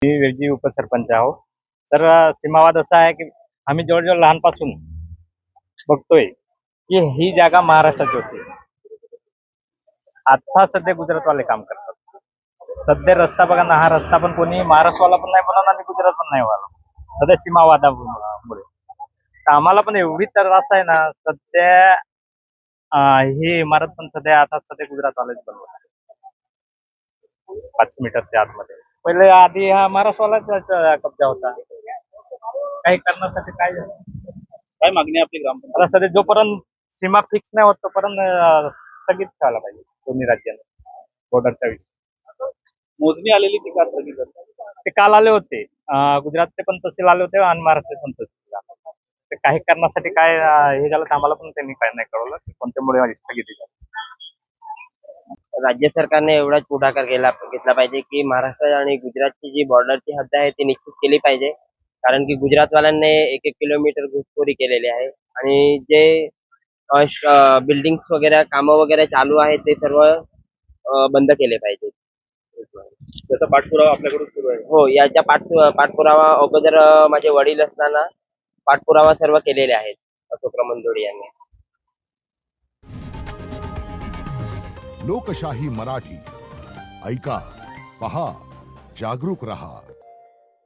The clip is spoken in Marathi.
मी वेळची उपसरपंच आहो. तर सीमावाद असा आहे की आम्ही जवळ लहानपासून बघतोय की ही जागा महाराष्ट्राची होती. आता सध्या गुजरातवाले काम करतात. सध्या रस्ता बघा ना, हा रस्ता पण कोणी महाराष्ट्रवाला पण नाही बनवणार आणि गुजरात पण नाही बनवणार. सध्या सीमावादामुळे. तर आम्हाला पण एवढी त्रास आहे ना सध्या. ही इमारत पण सध्या गुजरातवालेच बनवत आहे. 500 मीटरच्या आतमध्ये. पहिले आधी हा महाराष्ट्रवालाच कब्जा होता. काही करण्यासाठी काय काय मागणी आहे आपली ग्रामपंचायत? आता सध्या जोपर्यंत सीमा फिक्स नाही होत तोपर्यंत स्थगित ठेवायला पाहिजे दोन्ही राज्यांना बॉर्डरच्या विषयी. मोजणी आलेली ती का स्थगित करतात? ते काल आले होते. गुजरातचे पण तहसील आले होते आणि महाराष्ट्राचे पण तहसील आले होते. ते काही करण्यासाठी काय हे झालं तर आम्हाला पण त्यांनी काय नाही कळवलं की कोणत्यामुळे स्थगिती झाली. राज्य सरकारने एवढाच पुढाकार घेतला पाहिजे की महाराष्ट्र आणि गुजरातची जी बॉर्डरची हद्द आहे ती निश्चित केली पाहिजे. कारण की गुजरातवाल्यांनी 1-1 किलोमीटर घुसखोरी केलेली आहे आणि जे बिल्डिंग्स वगैरे कामं वगैरे चालू आहेत ते सर्व बंद केले पाहिजे. त्याचा पाठपुरावा आपल्याकडून सुरू आहे. हो, याच्या पाठपुरावा अगोदर माझे वडील असताना पाठपुरावा सर्व केलेले आहेत अशोक रमणजोडी यांनी. लोकशाही मराठी ऐका, पहा, जागरूक रहा.